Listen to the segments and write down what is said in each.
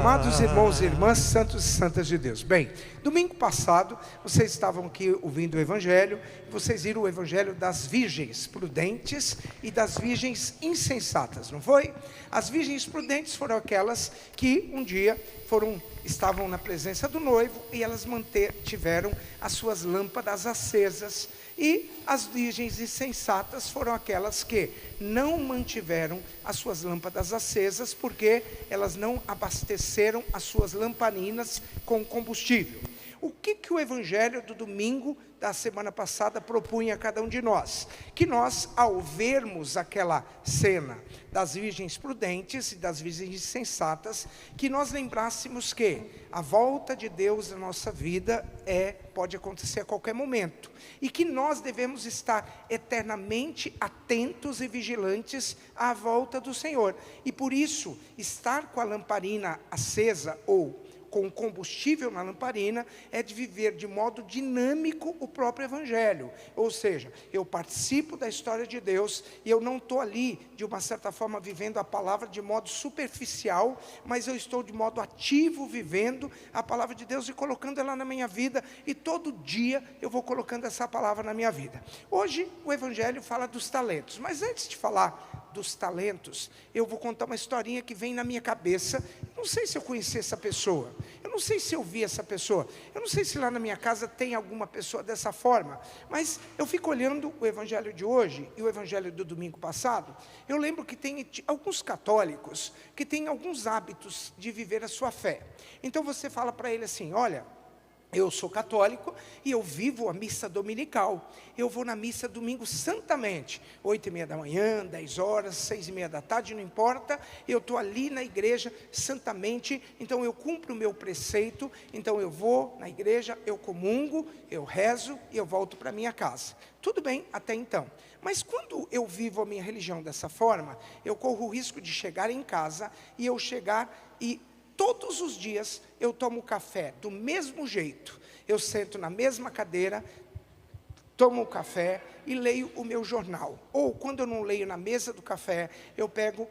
Amados irmãos e irmãs, santos e santas de Deus. Bem, domingo passado, vocês estavam aqui ouvindo o Evangelho, vocês viram o Evangelho das virgens prudentes e das virgens insensatas, não foi? As virgens prudentes foram aquelas que um dia estavam na presença do noivo e elas tiveram as suas lâmpadas acesas. E as virgens insensatas foram aquelas que não mantiveram as suas lâmpadas acesas, porque elas não abasteceram as suas lamparinas com combustível. O que o Evangelho do domingo da semana passada propunha a cada um de nós? Que nós, ao vermos aquela cena das virgens prudentes e das virgens sensatas, que nós lembrássemos que a volta de Deus na nossa vida pode acontecer a qualquer momento, e que nós devemos estar eternamente atentos e vigilantes à volta do Senhor. E por isso, estar com a lamparina acesa ou com combustível na lamparina é de viver de modo dinâmico o próprio Evangelho. Ou seja, eu participo da história de Deus e eu não estou ali, de uma certa forma, vivendo a palavra de modo superficial, mas eu estou de modo ativo, vivendo a palavra de Deus e colocando ela na minha vida, e todo dia eu vou colocando essa palavra na minha vida. Hoje o Evangelho fala dos talentos, mas antes de falar dos talentos, eu vou contar uma historinha que vem na minha cabeça. Não sei se eu conheci essa pessoa, eu não sei se eu vi essa pessoa, eu não sei se lá na minha casa tem alguma pessoa dessa forma, mas eu fico olhando o Evangelho de hoje e o Evangelho do domingo passado. Eu lembro que tem alguns católicos que têm alguns hábitos de viver a sua fé. Então você fala para ele assim: olha, eu sou católico e eu vivo a missa dominical. Eu vou na missa domingo santamente, 8h30 da manhã, 10 horas, 6h30 da tarde, não importa. Eu estou ali na igreja santamente, então eu cumpro o meu preceito. Então eu vou na igreja, eu comungo, eu rezo e eu volto para minha casa. Tudo bem até então. Mas quando eu vivo a minha religião dessa forma, eu corro o risco de chegar em casa e eu chegar e todos os dias eu tomo café do mesmo jeito. Eu sento na mesma cadeira, tomo o café e leio o meu jornal. Ou quando eu não leio na mesa do café, eu pego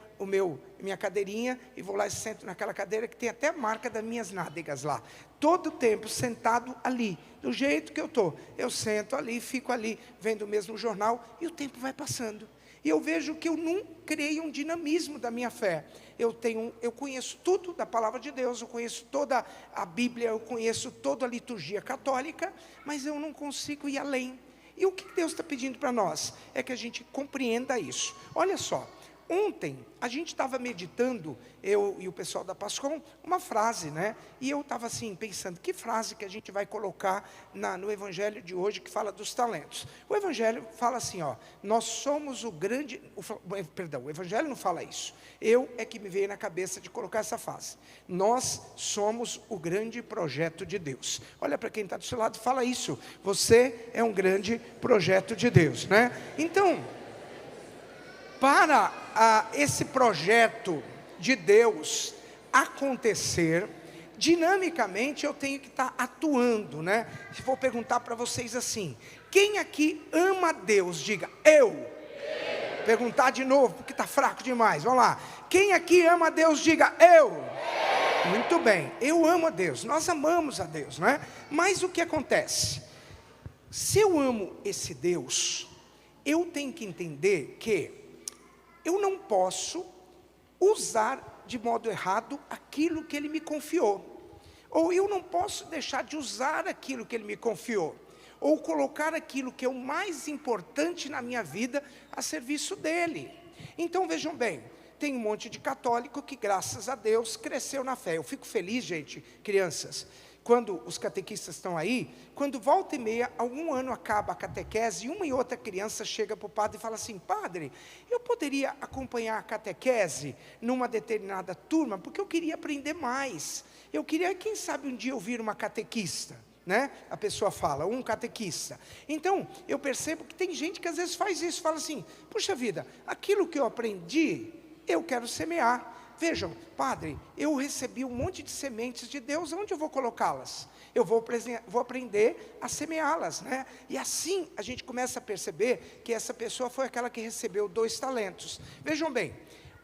minha cadeirinha e vou lá e sento naquela cadeira que tem até a marca das minhas nádegas lá. Todo o tempo sentado ali, do jeito que eu estou. Eu sento ali, fico ali vendo o mesmo jornal e o tempo vai passando. E eu vejo que eu não criei um dinamismo da minha fé. Eu conheço tudo da palavra de Deus, eu conheço toda a Bíblia, eu conheço toda a liturgia católica, mas eu não consigo ir além. E o que Deus está pedindo para nós? É que a gente compreenda isso. Olha só, ontem a gente estava meditando, eu e o pessoal da Pascom, uma frase, né? E eu estava assim, pensando, que frase que a gente vai colocar no Evangelho de hoje, que fala dos talentos? O Evangelho fala assim, ó, nós somos o Evangelho não fala isso. É que me veio na cabeça de colocar essa frase. Nós somos o grande projeto de Deus. Olha para quem está do seu lado, fala isso. Você é um grande projeto de Deus, né? Então, para esse projeto de Deus acontecer, dinamicamente eu tenho que estar atuando, né? Se for perguntar para vocês assim, quem aqui ama Deus? Diga, eu. Perguntar de novo, porque está fraco demais, vamos lá. Quem aqui ama Deus? Diga, eu. Muito bem, eu amo a Deus, nós amamos a Deus, não é? Mas o que acontece? Se eu amo esse Deus, eu tenho que entender que eu não posso usar de modo errado aquilo que Ele me confiou. Ou eu não posso deixar de usar aquilo que Ele me confiou. Ou colocar aquilo que é o mais importante na minha vida a serviço dEle. Então vejam bem, tem um monte de católico que, graças a Deus, cresceu na fé. Eu fico feliz, gente, crianças, quando os catequistas estão aí, quando volta e meia, algum ano acaba a catequese, e uma e outra criança chega para o padre e fala assim, padre, eu poderia acompanhar a catequese numa determinada turma, porque eu queria aprender mais. Eu queria, quem sabe um dia eu vir uma catequista, né? A pessoa fala, um catequista. Então, eu percebo que tem gente que às vezes faz isso, fala assim, puxa vida, aquilo que eu aprendi, eu quero semear. Vejam, padre, eu recebi um monte de sementes de Deus, onde eu vou colocá-las? Eu vou aprender a semeá-las, né? E assim a gente começa a perceber que essa pessoa foi aquela que recebeu 2 talentos. Vejam bem,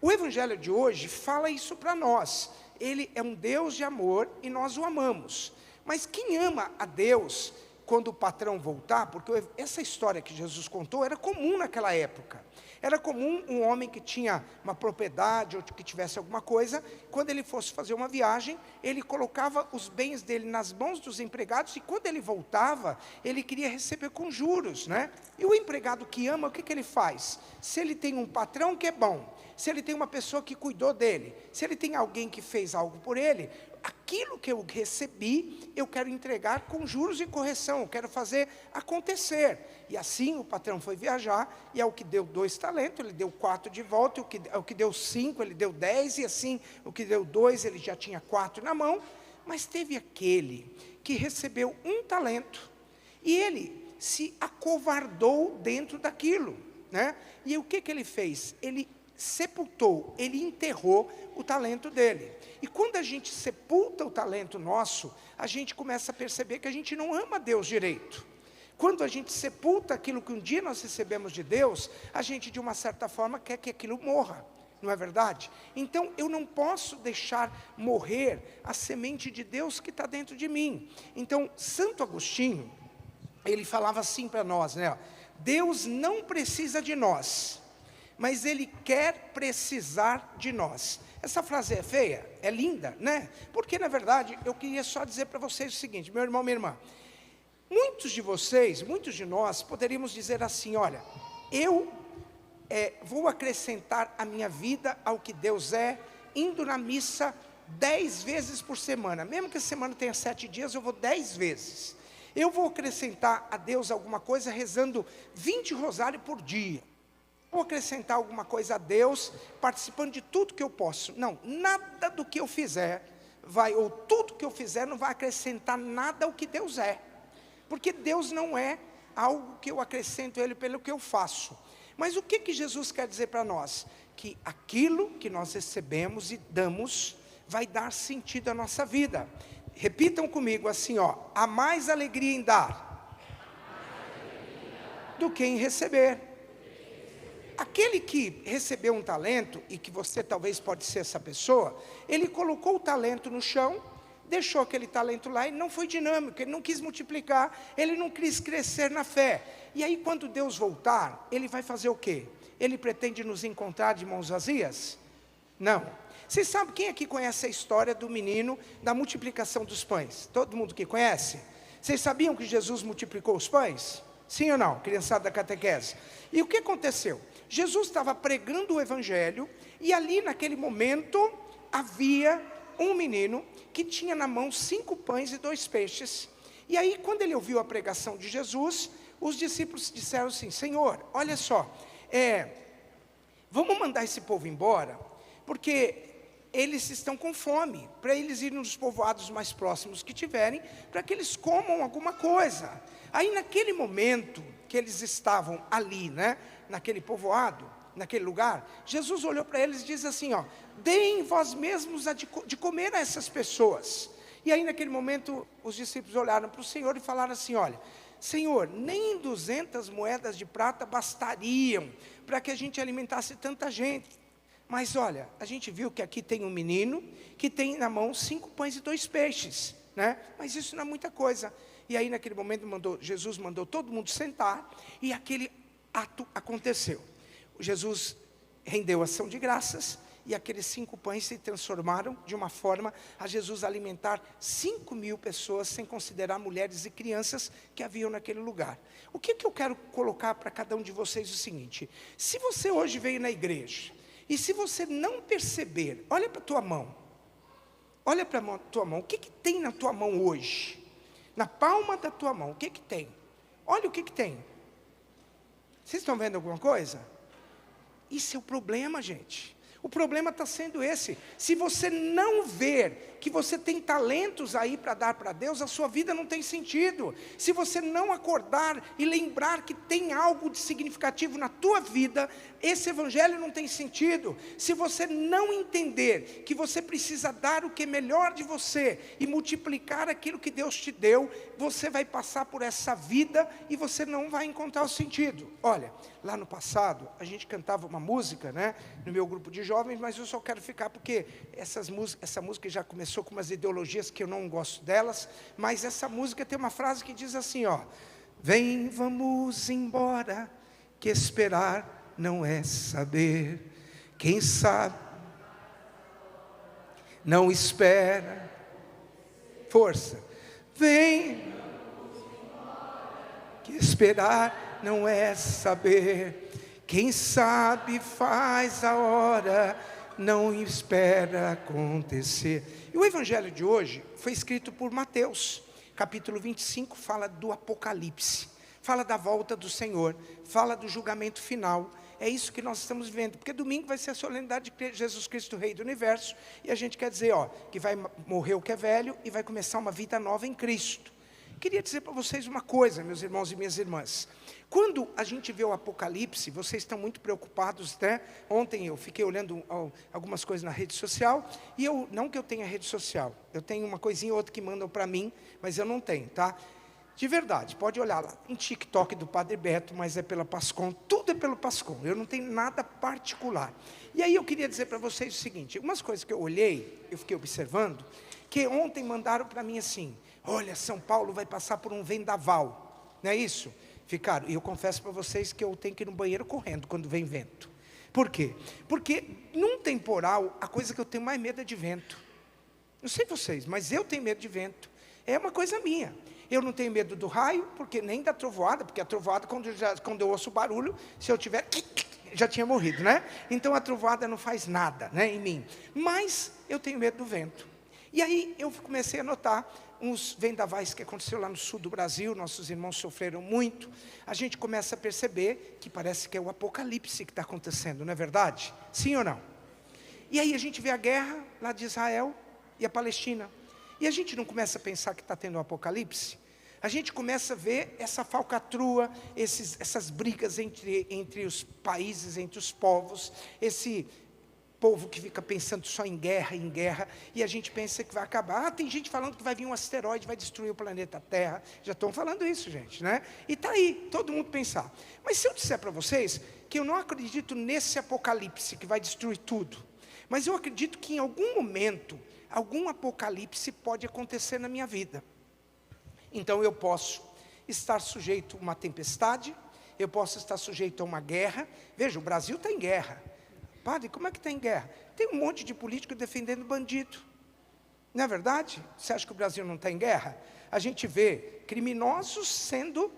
o Evangelho de hoje fala isso para nós. Ele é um Deus de amor e nós o amamos. Mas quem ama a Deus, quando o patrão voltar, porque essa história que Jesus contou era comum naquela época. Era comum um homem que tinha uma propriedade ou que tivesse alguma coisa, quando ele fosse fazer uma viagem, ele colocava os bens dele nas mãos dos empregados e quando ele voltava, ele queria receber com juros, né? E o empregado que ama, o que que ele faz? Se ele tem um patrão que é bom, se ele tem uma pessoa que cuidou dele, se ele tem alguém que fez algo por ele, aquilo que eu recebi, eu quero entregar com juros e correção, eu quero fazer acontecer. E assim o patrão foi viajar, e ao que deu 2 talentos, ele deu 4 de volta, ao que deu 5, ele deu 10, e assim, o que deu 2, ele já tinha 4 na mão. Mas teve aquele que recebeu 1 talento, e ele se acovardou dentro daquilo, né? E o que que ele fez? Ele sepultou, ele enterrou o talento dele. E quando a gente sepulta o talento nosso, a gente começa a perceber que a gente não ama Deus direito. Quando a gente sepulta aquilo que um dia nós recebemos de Deus, a gente de uma certa forma quer que aquilo morra, não é verdade? Então eu não posso deixar morrer a semente de Deus que está dentro de mim. Então Santo Agostinho, ele falava assim para nós, né? Deus não precisa de nós, mas Ele quer precisar de nós. Essa frase é feia? É linda, né? Porque, na verdade, eu queria só dizer para vocês o seguinte, meu irmão, minha irmã, muitos de vocês, muitos de nós, poderíamos dizer assim, olha, eu vou acrescentar a minha vida ao que Deus é, indo na missa 10 vezes por semana. Mesmo que a semana tenha 7 dias, eu vou 10 vezes. Eu vou acrescentar a Deus alguma coisa rezando 20 rosários por dia. Vou acrescentar alguma coisa a Deus, participando de tudo que eu posso. Não, nada do que eu fizer ou tudo que eu fizer não vai acrescentar nada ao que Deus é. Porque Deus não é algo que eu acrescento a Ele pelo que eu faço. Mas o que que Jesus quer dizer para nós? Que aquilo que nós recebemos e damos, vai dar sentido à nossa vida. Repitam comigo assim, ó, há mais alegria em dar do que em receber. Aquele que recebeu um talento, e que você talvez pode ser essa pessoa, ele colocou o talento no chão, deixou aquele talento lá e não foi dinâmico, ele não quis multiplicar, ele não quis crescer na fé. E aí quando Deus voltar, ele vai fazer o quê? Ele pretende nos encontrar de mãos vazias? Não. Vocês sabem quem aqui conhece a história do menino da multiplicação dos pães? Todo mundo que conhece? Vocês sabiam que Jesus multiplicou os pães? Sim ou não? Criançada da catequese. E o que aconteceu? Jesus estava pregando o evangelho, e ali naquele momento, havia um menino que tinha na mão 5 pães e 2 peixes. E aí quando ele ouviu a pregação de Jesus, os discípulos disseram assim, Senhor, olha só, vamos mandar esse povo embora, porque eles estão com fome, para eles irem nos povoados mais próximos que tiverem, para que eles comam alguma coisa. Aí naquele momento que eles estavam ali, né, naquele povoado, naquele lugar, Jesus olhou para eles e diz assim, ó, deem vós mesmos de comer a essas pessoas. E aí naquele momento os discípulos olharam para o Senhor e falaram assim, olha, Senhor, nem 200 moedas de prata bastariam para que a gente alimentasse tanta gente. Mas olha, a gente viu que aqui tem um menino que tem na mão 5 pães e 2 peixes, né? Mas isso não é muita coisa. E aí naquele momento Jesus mandou todo mundo sentar, e aquele ato aconteceu. Jesus rendeu ação de graças, e aqueles 5 pães se transformaram de uma forma a Jesus alimentar 5.000 pessoas, sem considerar mulheres e crianças que haviam naquele lugar. O que eu quero colocar para cada um de vocês é o seguinte, se você hoje veio na igreja, e se você não perceber, olha para a tua mão, olha para a tua mão, o que tem na tua mão hoje? Na palma da tua mão, o que tem? Olha o que tem. Vocês estão vendo alguma coisa? Isso é o problema, gente. O problema está sendo esse. Se você não ver que você tem talentos aí para dar para Deus, a sua vida não tem sentido. Se você não acordar e lembrar que tem algo de significativo na tua vida, esse evangelho não tem sentido. Se você não entender que você precisa dar o que é melhor de você e multiplicar aquilo que Deus te deu, você vai passar por essa vida e você não vai encontrar o sentido. Olha, lá no passado, a gente cantava uma música, né, no meu grupo de jovens, mas eu só quero ficar porque essa música já começou com umas ideologias que eu não gosto delas, mas essa música tem uma frase que diz assim, ó: vem, vamos embora, que esperar não é saber. Quem sabe não espera. Força. Vem, que esperar não é saber. Quem sabe faz a hora, não espera acontecer. E o evangelho de hoje foi escrito por Mateus, capítulo 25, fala do Apocalipse, fala da volta do Senhor, fala do julgamento final. É isso que nós estamos vendo, porque domingo vai ser a solenidade de Jesus Cristo, Rei do Universo, e a gente quer dizer, que vai morrer o que é velho e vai começar uma vida nova em Cristo. Queria dizer para vocês uma coisa, meus irmãos e minhas irmãs. Quando a gente vê o Apocalipse, vocês estão muito preocupados, né? Ontem eu fiquei olhando algumas coisas na rede social, e não que eu tenha rede social, eu tenho uma coisinha ou outra que mandam para mim, mas eu não tenho, tá? De verdade, pode olhar lá, em TikTok do Padre Beto, mas é pela Pascom, tudo é pelo Pascom, eu não tenho nada particular. E aí eu queria dizer para vocês o seguinte, algumas coisas que eu olhei, eu fiquei observando, que ontem mandaram para mim assim: olha, São Paulo vai passar por um vendaval, não é isso? Ficaram, e eu confesso para vocês que eu tenho que ir no banheiro correndo quando vem vento. Por quê? Porque num temporal, a coisa que eu tenho mais medo é de vento. Não sei vocês, mas eu tenho medo de vento. É uma coisa minha. Eu não tenho medo do raio, porque nem da trovoada, porque a trovoada, quando eu ouço o barulho, se eu tiver, já tinha morrido, né? Então a trovoada não faz nada, né, em mim. Mas eu tenho medo do vento. E aí eu comecei a notar uns vendavais que aconteceu lá no sul do Brasil, nossos irmãos sofreram muito. A gente começa a perceber que parece que é o Apocalipse que está acontecendo, não é verdade? Sim ou não? E aí a gente vê a guerra lá de Israel e a Palestina. E a gente não começa a pensar que está tendo um Apocalipse? A gente começa a ver essa falcatrua, essas brigas entre os países, entre os povos, esse povo que fica pensando só em guerra, e a gente pensa que vai acabar. Tem gente falando que vai vir um asteroide, vai destruir o planeta Terra. Já estão falando isso, gente, né? E está aí, todo mundo pensar. Mas se eu disser para vocês que eu não acredito nesse apocalipse que vai destruir tudo, mas eu acredito que em algum momento, algum apocalipse pode acontecer na minha vida. Então eu posso estar sujeito a uma tempestade, eu posso estar sujeito a uma guerra. Veja, o Brasil está em guerra. Padre, como é que está em guerra? Tem um monte de político defendendo bandido. Não é verdade? Você acha que o Brasil não está em guerra? A gente vê criminosos sendo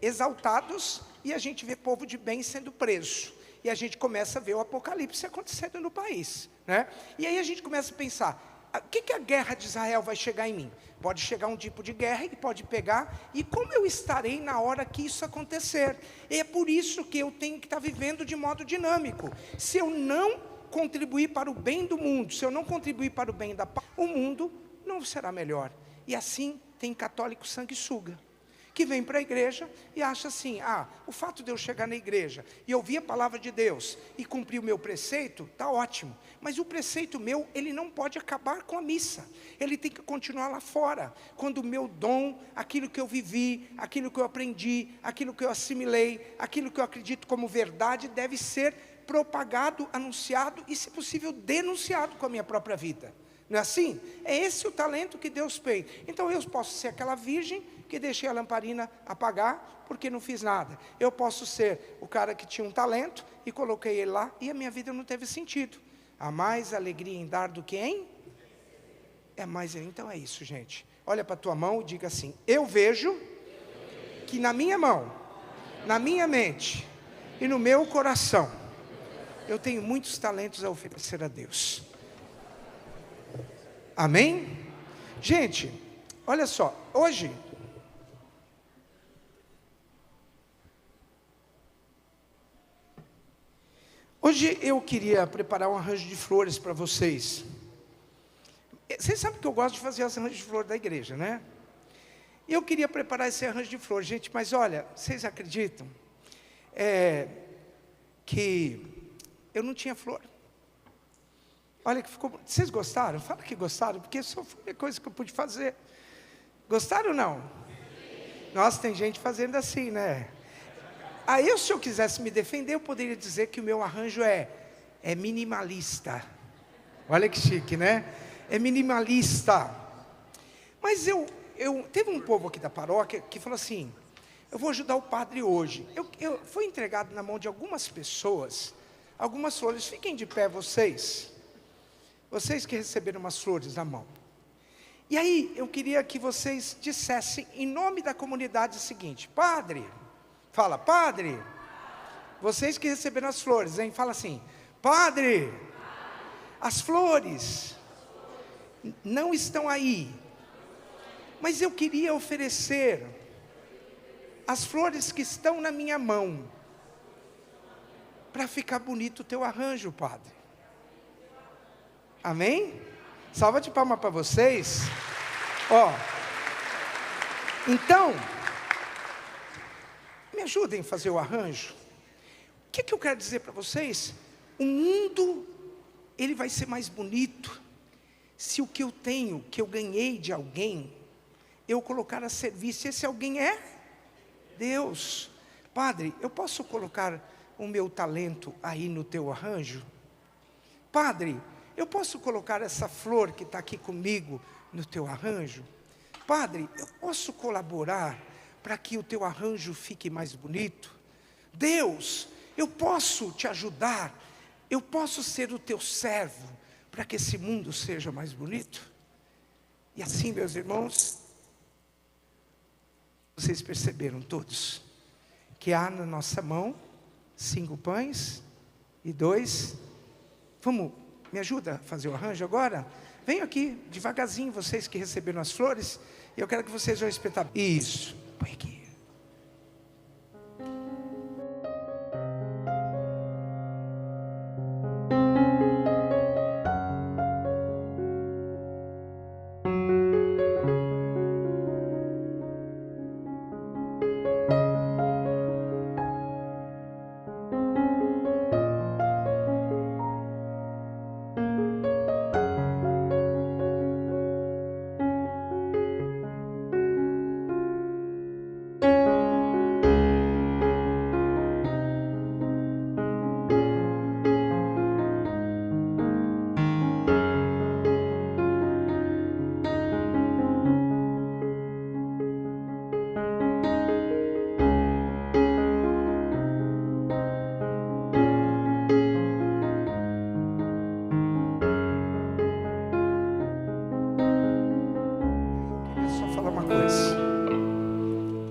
exaltados, e a gente vê povo de bem sendo preso. E a gente começa a ver o apocalipse acontecendo no país, né? E aí a gente começa a pensar, o que a guerra de Israel vai chegar em mim? Pode chegar um tipo de guerra e pode pegar, e como eu estarei na hora que isso acontecer? E é por isso que eu tenho que estar vivendo de modo dinâmico. Se eu não contribuir para o bem do mundo, se eu não contribuir para o bem da paz, o mundo não será melhor. E assim tem católico sanguessuga, que vem para a igreja e acha assim, o fato de eu chegar na igreja e ouvir a palavra de Deus e cumprir o meu preceito, está ótimo. Mas o preceito meu, ele não pode acabar com a missa. Ele tem que continuar lá fora. Quando o meu dom, aquilo que eu vivi, aquilo que eu aprendi, aquilo que eu assimilei, aquilo que eu acredito como verdade, deve ser propagado, anunciado e, se possível, denunciado com a minha própria vida. Não é assim? É esse o talento que Deus fez. Então eu posso ser aquela virgem que deixei a lamparina apagar porque não fiz nada. Eu posso ser o cara que tinha um talento e coloquei ele lá e a minha vida não teve sentido. Há mais alegria em dar do que em? Então é isso, gente. Olha para a tua mão e diga assim: eu vejo que na minha mão, na minha mente e no meu coração, eu tenho muitos talentos a oferecer a Deus. Amém? Gente, olha só, hoje eu queria preparar um arranjo de flores para vocês. Vocês sabem que eu gosto de fazer os arranjos de flores da igreja, né? Eu queria preparar esse arranjo de flores, gente, mas olha, vocês acreditam que eu não tinha flor? Olha que ficou... Vocês gostaram? Fala que gostaram, porque só foi a coisa que eu pude fazer. Gostaram ou não? Nossa, tem gente fazendo assim, né? Aí, se eu quisesse me defender, eu poderia dizer que o meu arranjo é é minimalista. Olha que chique, né? É minimalista. Mas teve um povo aqui da paróquia que falou assim: eu vou ajudar o padre hoje. Foi entregado na mão de algumas pessoas algumas flores. Fiquem de pé vocês que receberam umas flores na mão. E aí eu queria que vocês dissessem em nome da comunidade o seguinte: padre, fala, padre, vocês que receberam as flores, hein? Fala assim: padre, as flores não estão aí, mas eu queria oferecer as flores que estão na minha mão, para ficar bonito o teu arranjo, padre. Amém? Salva de palmas para vocês. Ó, então, me ajudem a fazer o arranjo. O que eu quero dizer para vocês? O mundo, ele vai ser mais bonito se o que eu tenho, que eu ganhei de alguém, eu colocar a serviço. Esse alguém é Deus. Padre, eu posso colocar o meu talento aí no teu arranjo? Padre, eu posso colocar essa flor que está aqui comigo no teu arranjo? Padre, eu posso colaborar para que o teu arranjo fique mais bonito? Deus, eu posso te ajudar, eu posso ser o teu servo, para que esse mundo seja mais bonito? E assim, meus irmãos, vocês perceberam todos, que há na nossa mão 5 pães e 2, me ajuda a fazer o arranjo agora? Venham aqui, devagarzinho, vocês que receberam as flores, e eu quero que vocês vão espetar. Isso, põe aqui.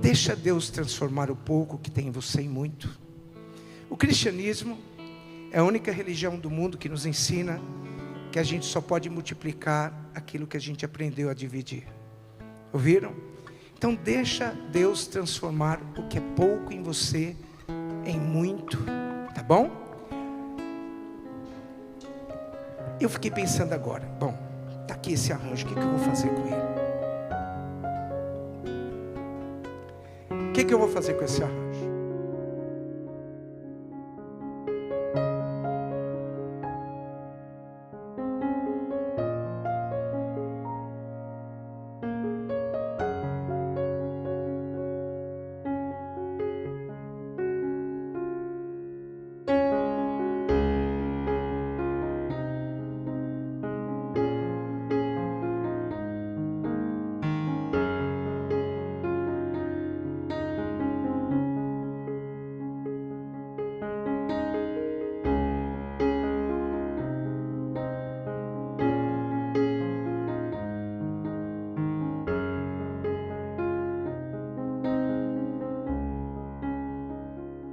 Deixa Deus transformar o pouco que tem em você em muito. O cristianismo é a única religião do mundo que nos ensina que a gente só pode multiplicar aquilo que a gente aprendeu a dividir. Ouviram? Então deixa Deus transformar o que é pouco em você em muito, tá bom? Eu fiquei pensando agora, bom, tá aqui esse arranjo, o que eu vou fazer com ele? O que eu vou fazer com esse arranjo?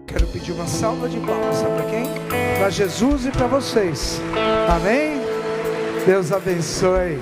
Quero pedir uma salva de palmas, sabe para quem? Para Jesus e para vocês. Amém? Deus abençoe.